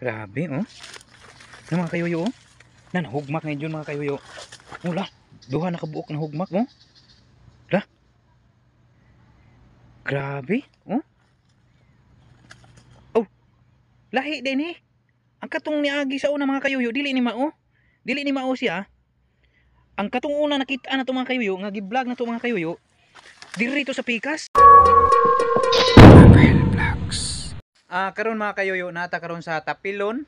Grabe, oh. Yung mga kayuyo, oh. Hugmak ngayon yun mga kayuyo. Oh, lah. Duha na kabuok na hugmak, oh. Lah. Grabe, oh. Oh, lahi din eh. Ang katong niagi sa una mga kayuyo, dili ni mao. Dili ni mao siya. Ang katong una nakita na to mga kayuyo, nga gi-vlog na to mga kayuyo, diri to sa pikas. Karon mga kayuyo, nata karon sa Tapilon.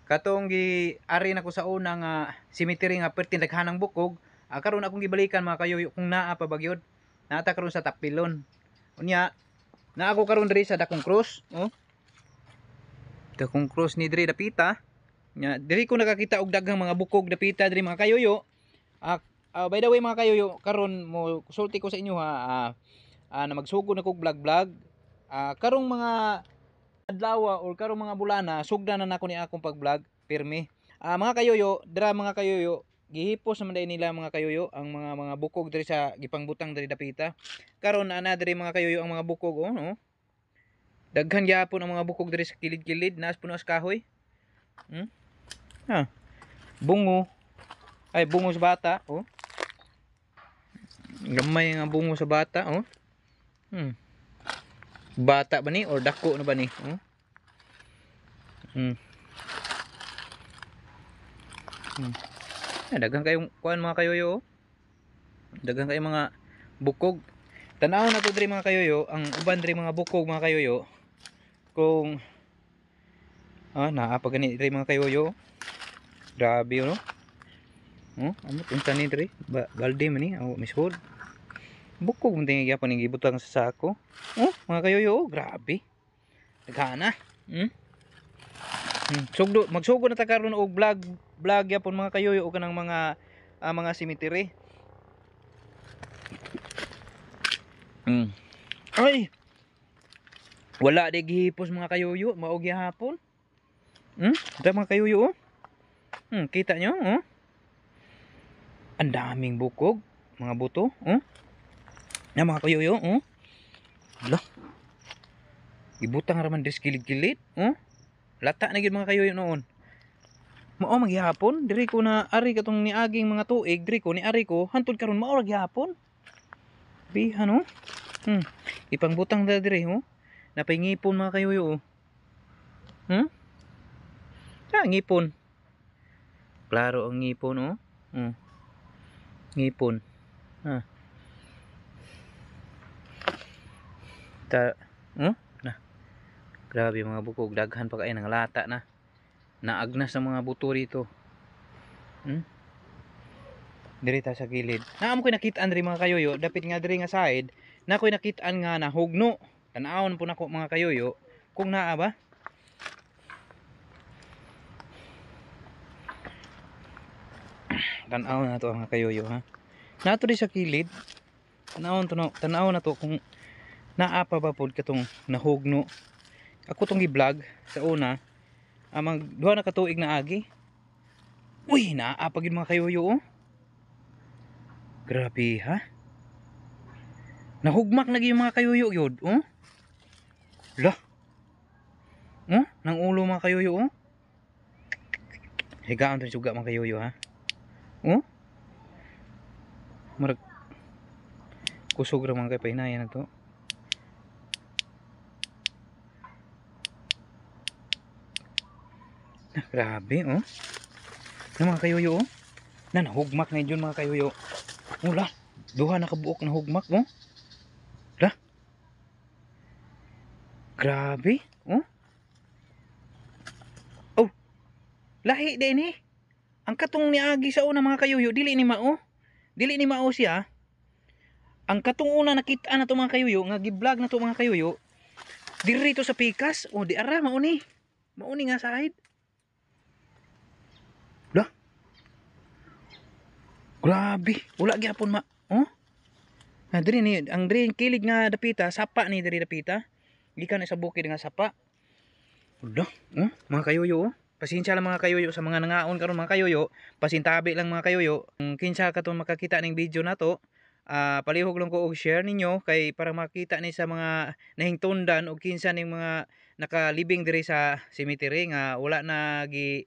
Katong gi-ari na ko sa una nga cemetery nga pertin daghanang bukog. Karon akong gibalikan mga kayuyo kung naa pa bagyod. Nata karon sa Tapilon. Unya, naa ako karon diri sa Dakong Cross, oh. Dakong Cross ni diri dapita. Nya diri ko nakakita og daghang mga bukog dapita diri mga kayuyo. By the way mga kayuyo, karon mo sulti ko sa inyo ha, na magsugod na kog vlog. Karong mga adlaw or karong mga bulana sugdan na nako ni akong pag-vlog pirmi. Mga kayuyo, dira mga kayuyo, gihipos naman dai nila mga kayuyo ang mga bukog diri sa gipangbutang diri dapita. Karon ana diri mga kayuyo ang mga bukog, oh, no. Daghan gyapon ang mga bukog diri sa kilid-kilid, naas puno as kahoy. Bungo. Ay, bungo sa bata, oh. Gamay nga bungo sa bata, oh. Bata ba ni or dako na ba ni? Oh. Daghang kayong kuan mga kayuyo, oh. Daghang kayong mga bukog. Tanaw na to diri mga kayuyo, ang uban diri mga bukog mga kayuyo. Kung naa pa gani diri mga kayuyo. Grabe, no. Ano punta ni diri? Balde man ni, misod. Bukog man tingi gyapon ni gibutang sa sako. Mga kayuyo, oh, grabe. Daghana. Magsugod na ta karon og vlog yapon mga kayuyo og kanang mga cemetery. Ay. Wala di gihipos mga kayuyo, mao gyapon. Ito mga kayuyo, oh. Kita nyo, oh. Ang daming bukog, mga buto, oh. Yan mga kayuyo, oh. Lah. Gibutang raman dis kilid-kilid, oh. Lata na gid mga kayuyo noon. Mao magyapon, diri ko na ari katong niaging mga tuig, diri ko ni ari ko hantod karon mao ra gyapon. Bihan, oh. Ipangbutang da diri, oh. Napay-ngipon mga kayuyo, oh. Ngipon. Klaro ang ngipon, oh. Ngipon. Grabe mga bukog, daghan pa kay nang lata na. Naagnas sa mga buto rito. Diri ta sa gilid. Naam ko nakitaan diri mga kayuyo, dapit nga diri nga side, na koy nakitaan nga nahugno. Tan-awon po nako mga kayuyo kung naa ba. Tan-awon na to mga kayuyo, ha. Nato di sa kilid. Tan-awon na to kung naa pa ba pod katong nahugno. Ako tong gi-vlog sa una, duha na katuig na agi. Uy, naa pa gid mga kayuyo, oh. Grabe, ha. Nahugmak na gid mga kayuyo gyud, oh. Lah. Nang ulo mga kayuyo, oh. Higaan to suga mga kayuyo, ha. Marag kusog ra mga kay painayan na to. Grabe, oh. Yung mga kayuyo, oh. Nahugmak na yun mga kayuyo. Lah. Duha na kabuok na hugmak, oh. Lah. Grabe, oh. Oh. Lahi din eh. Ang katong niagi sa una mga kayuyo, dili ni mao. Dili ni mao siya. Ang katong una nakita na to mga kayuyo, nga gi-vlog na to mga kayuyo, diri to sa pikas. Oh, di ara mao ni. Mao ni nga side. Lah. Grabe, wala gyapon ma. Oh. Diri ni ang diri kilig nga dapita, sapa ni diri dapita. Gikan sa bukid nga sapa. Lah, mga kayuyo, oh. Pasensya lang mga kayuyo sa mga nangaon karon mga kayuyo. Pasintabi lang mga kayuyo. Kung kinsa katon makakita ning video nato, palihog lang ko og share ninyo kay para makita ni sa mga nahingtundan og kinsa ning mga nakalibing diri sa cemetery nga wala na gi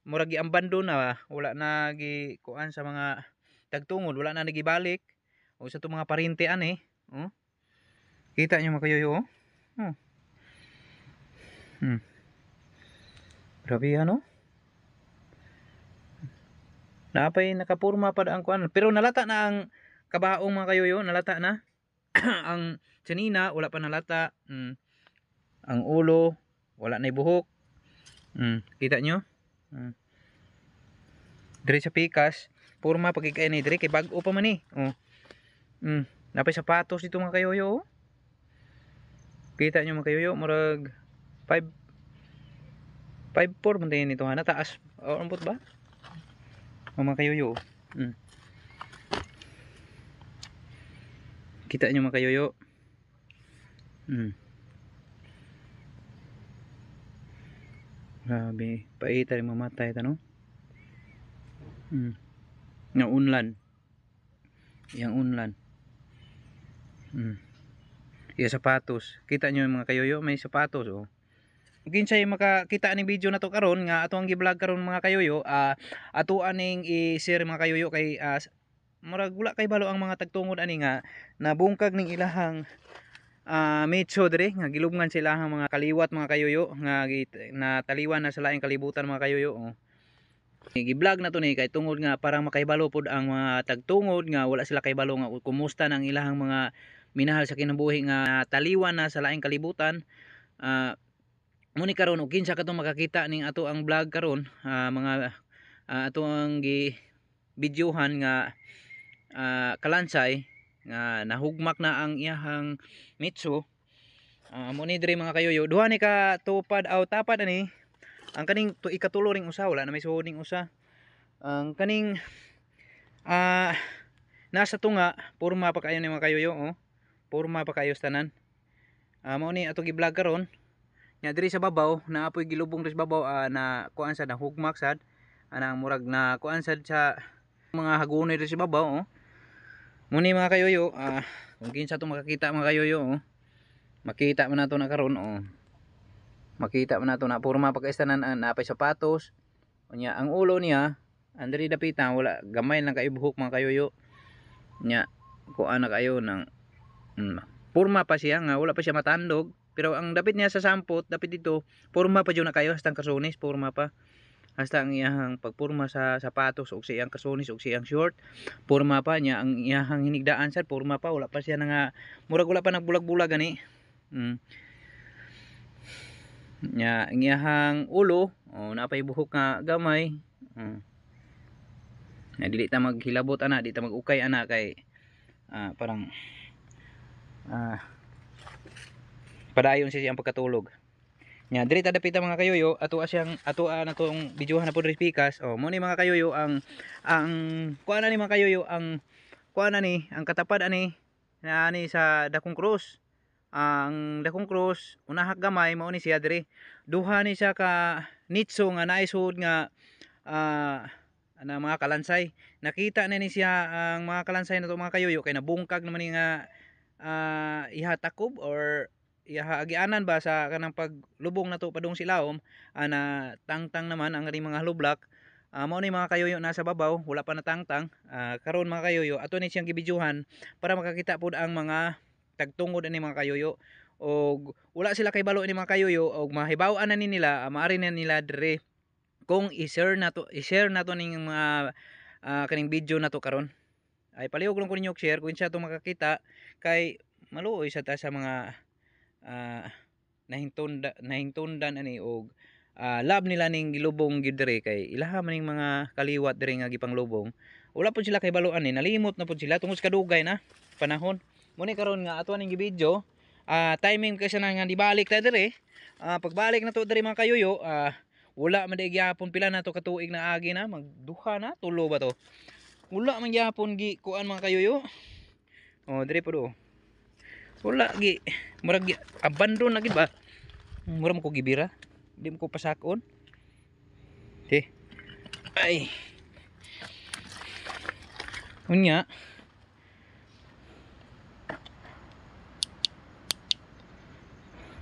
murag giambandon na, wala na gi kuan sa mga tagtungod, wala na nagibalik o sa to mga parente ani. Oh. Kita nyo mga kayoyo, oh. Oh. Grabe ano? Napay nakapurma pa ang kuan, pero nalata na ang kabaong mga kayoyo, nalata na. Ang tsanina wala pa nalata. Ang ulo wala na buhok. Kita nyo? Dire sa pikas, purma pagkikay ni dire kay bag-o pa man ni. Oh. Napay sapatos dito mga kayoyo, oh. Kita nyo mga kayoyo, murag 5'4" man tayo nito na taas. O ambot ba? O mga kayoyo. Kita nyo mga kayoyo. Grabe, paita rin mamatay ito, no? Yang unlan. Yang unlan. Yung sapatos. Kita nyo mga kayoyo, may sapatos, oh. Kinsay makakita ning video na to karon nga ato ang gi-vlog karon mga kayoyo, ato aning i-share mga kayoyo kay murag wala kay balo ang mga tagtungod ani nga nabungkag ning ilahang mitso dire nga gilubngan sila ang mga kaliwat mga kayoyo nga nataliwan na sa laing kalibutan mga kayoyo. Oh. Gi-vlog na to ni kay tungod nga para makahibalo pod ang mga tagtungod nga wala sila kay balo nga kumusta nang ilahang mga minahal sa kinabuhi nga taliwan na sa laing kalibutan. Muni karon og kinsa katong makakita ning ato ang vlog karon, mga ato ang gi videohan nga kalansay nga nahugmak na ang iyahang mitso. Muni diri mga kayoyo, duha ni ka tupad aw tapad ani ang kaning ikatulo ring usa, wala na may suhod ning usa. Ang kaning nasa tunga purma pa kayo ni mga kayoyo, oh. Purma pa kayo tanan. Mao ni ato gi vlog karon. Nya diri sa babaw naapoy gilubong diri sa babaw na kuan sad na hugmak sad anang murag na kuan sad sa mga hagunay diri sa babaw, oh. Muni mga kayoyo, kung kinsa to makakita mga kayoyo, oh. Makita man nato na karon, oh. Makita man nato na purma pagkaistanan napay sapatos. Nya ang ulo niya andiri dapitan wala gamay lang kay buhok mga kayoyo. Nya kuan na kayo nang purma pa siya nga wala pa siya matandog. Pero ang dapit niya sa sampot, dapit dito, purma pa dyan na kayo, hasta ang kasunis, purma pa. Hasta ang iyahang pagpurma sa sapatos, o siyang kasunis, o siyang short, purma pa niya. Ang iyahang hinigdaan sad, purma pa, wala pa siya nga, murag wala pa nagbulag-bulag gani. Nya, ang iyahang ulo, napay buhok nga gamay. Dili ta maghilabot ana, dili ta mag-ukay ana kay parang padayon siya ang pagkatulog. Nya diri ta dapita mga kayoyo, ato na tong videohan na pod pikas. Mo ni mga kayoyo ang kuan ni mga kayoyo ang kuan ni ang katapad ani na ani sa dakong cross. Ang dakong cross unahak gamay mao ni siya diri. Duha ni siya ka nitso nga naisud nga ana mga kalansay. Nakita na ni siya ang mga kalansay na to mga kayoyo kay nabungkag naman ni nga ihatakob or agianan ba sa kanang paglubong na to padung silawom, na tangtang naman ang mga lublak. Mao ni mga kayoyo nasa babaw, wala pa natangtang. Karon mga kayoyo ato ni siyang gibidyuhan para makakita pud ang mga tagtungod ani mga kayoyo, og wala sila kay balo ni mga kayoyo og mahibaw-an na ni nila, maari na nila dire kung i-share na to ning mga kaning video na to karon. Ay palihog lang ko ninyo share kung siya to makakita kay maluoy sa ta sa mga nahingtundan ani og lab nila ning gilubong gyud diri kay ilaha man ning mga kaliwat diri nga gipanglubong. Wala pud sila kay baluan ni, nalimot na pud sila tungod sa kadugay na panahon. Muni karon nga ato ning gi-video, timing kasi na nga dibalik ta diri. Pagbalik na to diri mga kayoyo, wala man di gyapon pila na to katuig na agi na, magduha na tulo ba to. Wala man gyapon gi kuan mga kayoyo. Diri pud oh. Wala gi murag gi abandon na gid ba. Mura mo ko gibira. Di mo ko pasakon. Ay. Unya.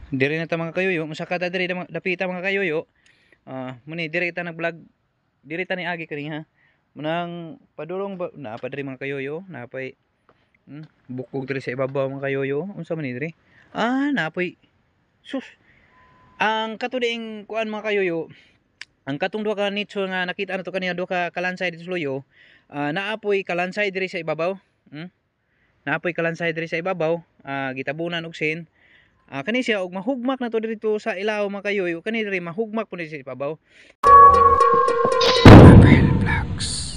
Diri na ta mga kayoyo, usa ka ta diri dapita mga kayoyo. Muni diri ta nag-vlog. Diri ta ni agi kani ha. Munang padulong ba na pa diri mga kayoyo, napay bukog diri sa ibabaw mga kayoyo. Unsa man ni diri? Napoy sus. Ang katuding kuan mga kayoyo, ang katong duha ka nicho nga nakita nato kaniya duha ka kalansay dito sa loyo, naapoy kalansay diri sa ibabaw. Naapoy kalansay diri sa ibabaw, gitabunan og sin. Kani siya og mahugmak na to dito sa ilaw mga kayoyo, kani diri mahugmak po diri sa ibabaw. Vlogs.